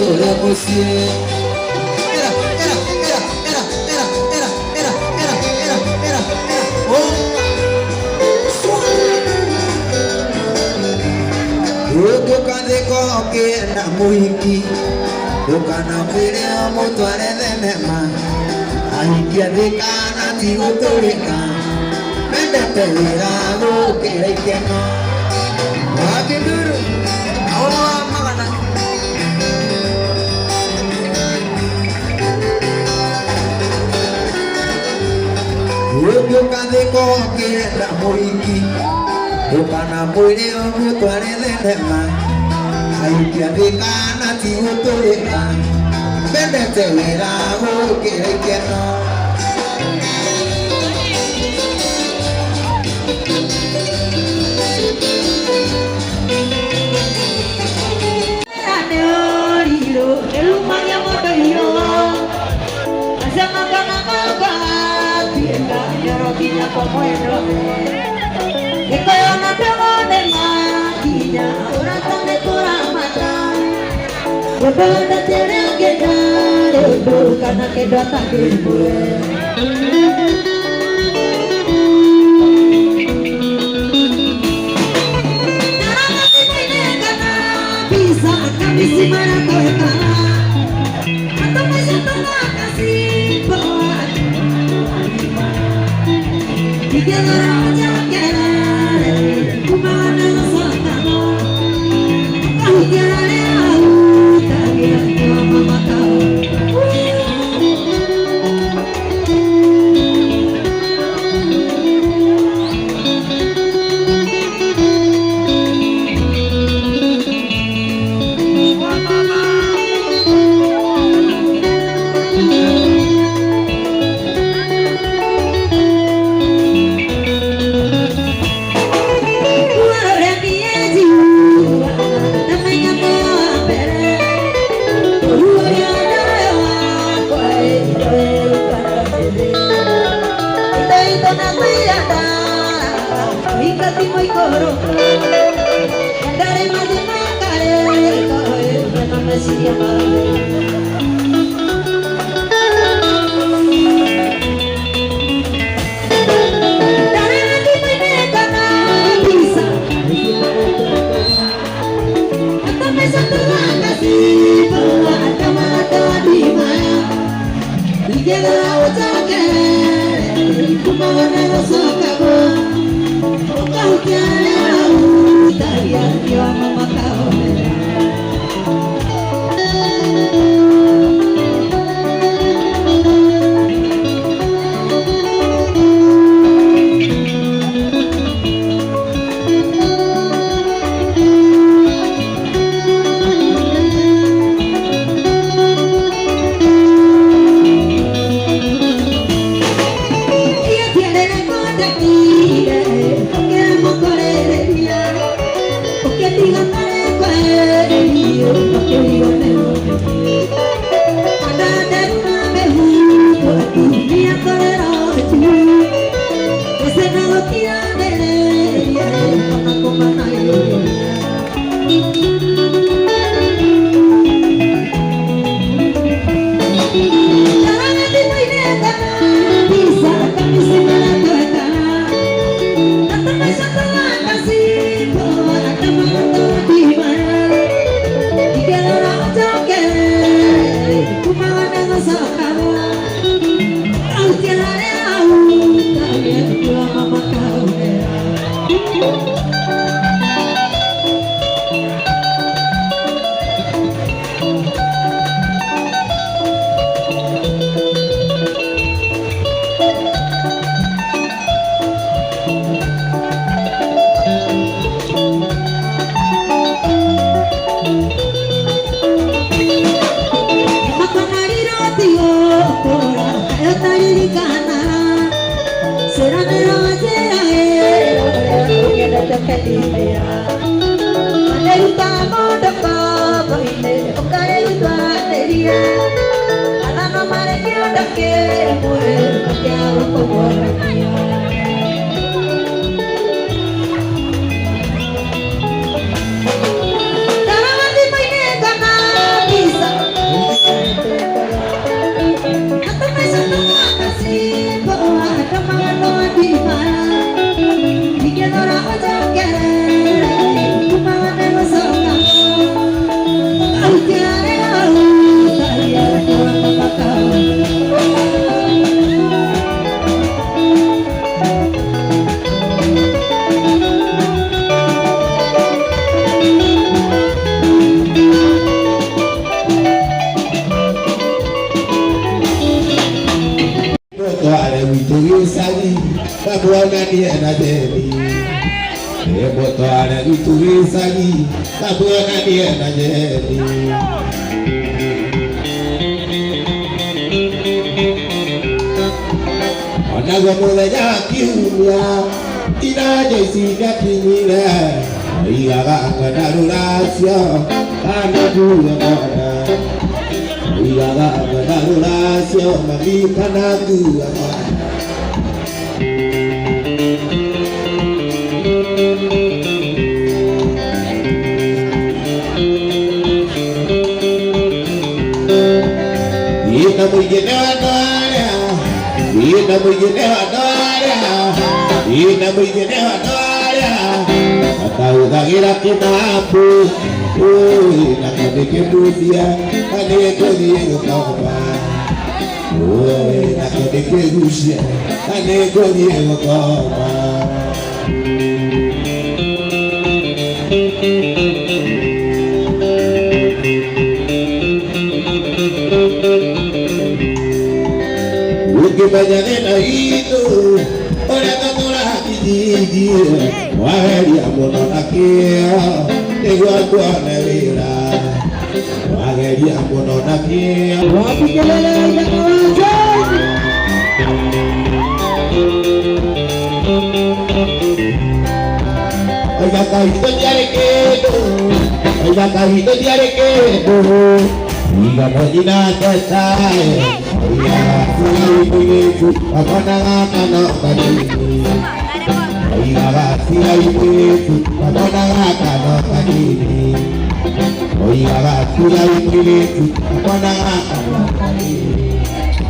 tore musie. Tukandiko kina muhiki tukana mwire mutware thenema ahikia thikana tigũtũrĩka mendete wĩra gũkĩra ikeno wakĩnduru aũrũ wa magana tukandiko kina muhiki tukana mwire mutware thenema ahikia thikana tigũtũrĩka mendete wĩra gũkĩra ikeno Berbeda terang kita, karena kita tak boleh. Bisa kami simpan kau atau masih tengah kasih buat. Jika orang jalan, kumana satamu, kau jalan. Bisa isagi kabuana dia na jeli botoana itu isagi kabuana dia na jeli ana gomola ya kiumia ina jesi gatimira iaga kanarurasia ana dua kana iaga kanarurasia mami kana dua ina mujina doya ina mujina doya ina mujina doya atau dagira kitabu nakadeke mudia kaneko niyo kawa nakadeke gusia kaneko niyo kawa ukifanya na hilo unatotola kijiji waheri amono nakia tegwa kwa newira waheri amono nakia wapi kelele inakuacha oya kahito diare kedo iga mojina tesae oya kuibu apana kana kadini oya basira ibu apana kana kadini oya basira ibu apana kana kadini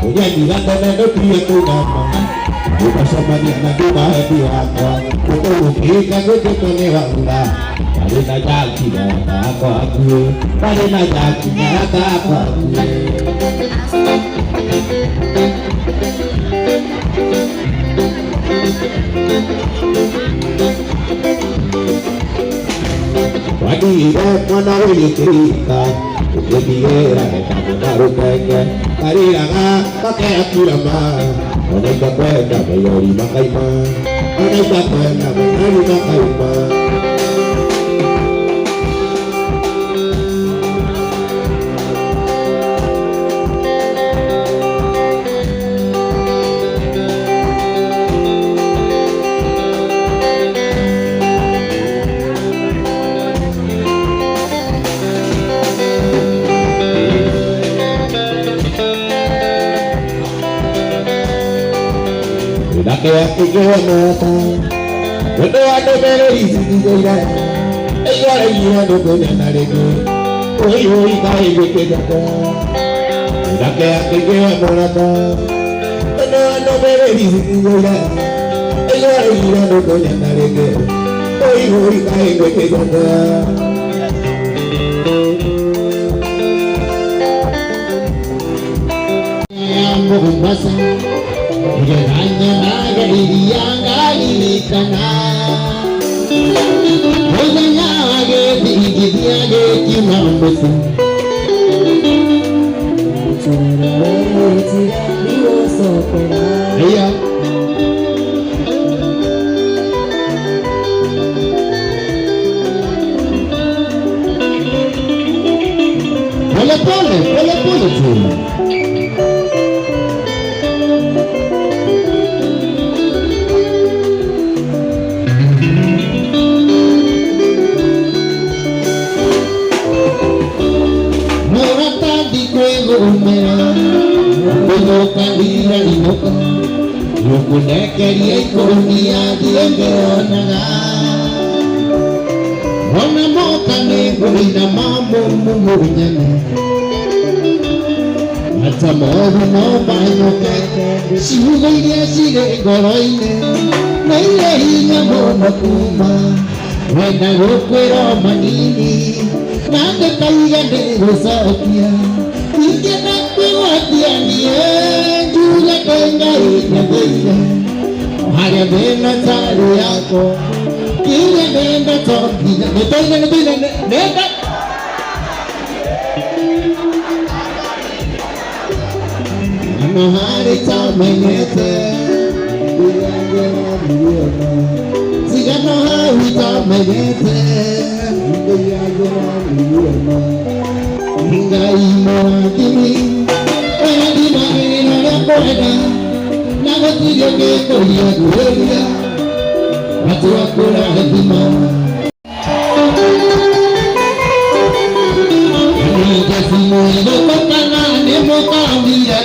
oya nilanda na pia kunama ukasoma ni anatuma pia kwa kutoka kutoka wala Palena jaki na tako aku Palena jaki na tako aku Wadi mwana wili kirika Ukibiera kamu kenge Kariranga kake akirama Onaika kwenda mayori makaima Onaika kwenda mayori makaima Aku mata, berdoa beri sendiri. Ayah ayah doa nariku, oi kai bekerja. Aku mata, berdoa beri sendiri. Ayah ayah doa nariku, oi kai bekerja. Yang bahasa. Jangannya magari yang kali kana, bolehnya agak dia agak mampu. Iya. Boleh tu. Kandira inoka, yukune keria ikonia dienge onaga. Ona moka nego ina mambo mumunyane. Ata moru no baino kete, siuga iria sire goroine. Neile hinya mona kuma, wena gokwero manini. Nande kaiga nego sokia, ike nakwe watia niye. Tenga ina beira, haya bena tari yako, kile nenda toki, nenda. Mahari tamenete, Sigano hawita megete Hingai moratimi Ayadi magina ya koeda Nagatiyo ke koya gueria Watu wakura hetima Nijasimu ido kokana nemo kambira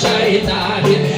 Shaitani